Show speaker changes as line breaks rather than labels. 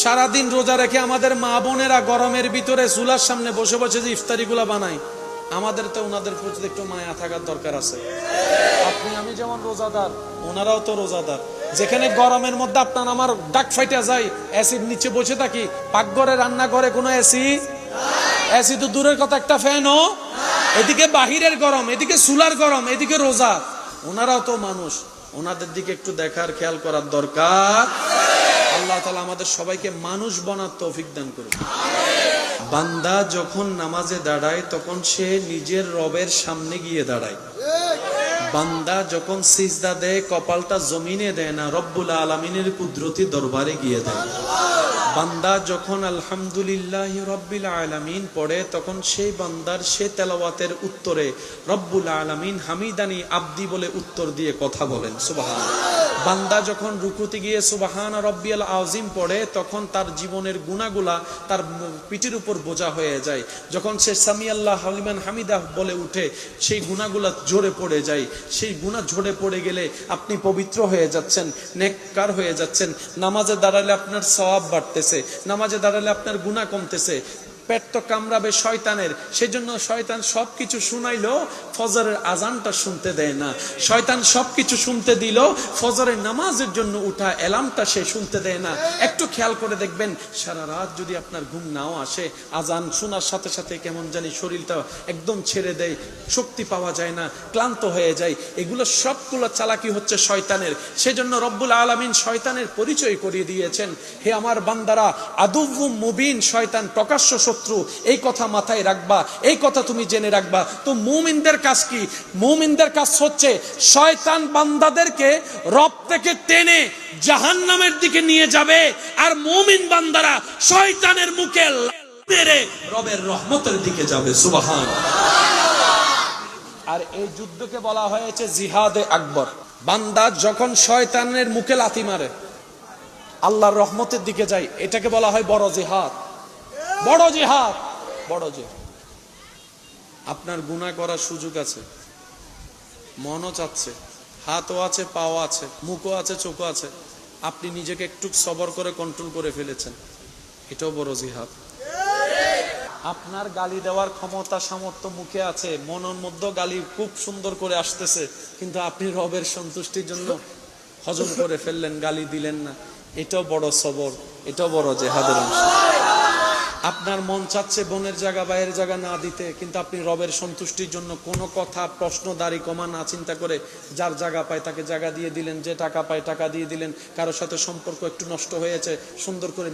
সারাদিন রোজা রেখে আমাদের মা বোনেরা গরমের ভিতরে চুলার সামনে বসে বসে যে ইফতারিগুলা বানায়, আমাদের তো ওনাদের প্রতি একটু মায়া থাকার দরকার আছে। আপনি আমি যেমন রোজাদার, ওনারাও তো রোজাদার। যেখানে গরমের মধ্যে আপনার আমার ডাক ফাইটা যায়, এসির নিচে বসে থাকি, পাকঘরে রান্না করে কোনো এসি তো দূরের কথা, একটা ফ্যানও, এদিকে বাহিরের গরম, এদিকে চুলার গরম, এদিকে রোজা। ওনারাও তো মানুষ, ওনাদের দিকে একটু দেখার খেয়াল করার দরকার। আল্লাহ তাআলা আমাদের সবাইকে মানুষ বানার তৌফিক দান করুন। বান্দা যখন নামাজে দাঁড়ায় তখন সে নিজের রবের সামনে গিয়ে দাঁড়ায়। বান্দা যখন সিজদা দেয় কপালটা জমিনে দেয় না, রব্বুল আলামিনের কুদরতি দরবারে গিয়ে দেয়। বান্দা যখন আলহামদুলিল্লাহ রব্বিল আলামিন পড়ে তখন সেই বান্দার সে তেলাওয়াতের উত্তরে রব্বুল আলামিন হামিদানি আব্দি বলে উত্তর দিয়ে কথা বলেন, সুবহানাল্লাহ। বান্দা যখন রুকুতে গিয়ে সুবহান রব্বিয়াল আযীম পড়ে তখন তার জীবনের গুনাহগুলা তার পিঠের উপর বোঝা হয়ে যায়। যখন সে সামিআল্লাহু লিমান হামিদা বলে উঠে সেই গুনাহগুলা ঝরে পড়ে যায়। সেই গুনাহ ঝরে পড়ে গেলে আপনি পবিত্র হয়ে যাচ্ছেন, নেককার হয়ে যাচ্ছেন। নামাজে দাঁড়ালে আপনার সওয়াব বাড়তেছে, নামাজে দাঁড়ালে আপনার গুনাহ কমতেছে। পেট তো কামড়াবে শয়তানের, সেজন্য শয়তান সবকিছু শুনাইলো, ফজরের আজানটা শুনতে দেয় না। শয়তান সবকিছু শুনতে দিল, ফজরের নামাজের জন্য উঠা অ্যালার্মটা সে শুনতে দেয় না। একটু খেয়াল করে দেখবেন, সারা রাত যদি আপনার ঘুম নাও আসে, আজান শোনার সাথে সাথে কেমন জানি শরীরটা একদম ছেড়ে দেয়, শক্তি পাওয়া যায় না, ক্লান্ত হয়ে যায়। এগুলো সবগুলো চালাকি হচ্ছে শয়তানের। সেজন্য রব্বুল আলামিন শয়তানের পরিচয় করিয়ে দিয়েছেন, হে আমার বান্দারা, আদুউম মুবিন, শয়তান প্রকাশ্য শত্রু। এই কথা মাথায় রাখবা, এই কথা তুমি জেনে রাখবা। তো মুমিনদের কাজ কি? মুমিনদের কাজ হচ্ছে শয়তান বান্দাদেরকে রব থেকে টেনে জাহান্নামের দিকে নিয়ে যাবে, আর মুমিন বান্দারা শয়তানের মুখে মেরে রবের রহমতের দিকে যাবে, সুবহানাল্লাহ। আর এই যুদ্ধকে বলা হয়েছে জিহাদে আকবর। বান্দা যখন শয়তানের মুখে লাথি মারে আল্লাহর রহমতের দিকে যায়, এটাকে বলা হয় বড় জিহাদ। বড় জিহাদ, বড় জিহাদ। আপনার গুনাহ করার সুযোগ আছে, মনও চাচ্ছে, হাতও আছে, পাও আছে, মুখও আছে, চোখও আছে, আপনি নিজেকে একটু সবর করে কন্ট্রোল করে ফেলেছেন, এটাও বড় জিহাদ। আপনার গালি দেওয়ার ক্ষমতা সামর্থ্য মুখে আছে, মনের মধ্যে গালি খুব সুন্দর করে আসতেছে, কিন্তু আপনি রবের সন্তুষ্টির জন্য হজম করে ফেললেন, গালি দিলেন না, এটাও বড় সবর, এটাও বড় জিহাদের অংশ। আপনার মন চাচ্ছে বোনের জায়গা বাইরের জায়গা না দিতে, কিন্তু আপনি রবের সন্তুষ্টির জন্য কোনো কথা প্রশ্ন দাড়ি কমা না চিন্তা করে যার জায়গা পায় তাকে জায়গা দিয়ে দিলেন, যে টাকা পায় টাকা দিয়ে দিলেন, কারোর সাথে সম্পর্ক একটু নষ্ট হয়েছে সুন্দর করে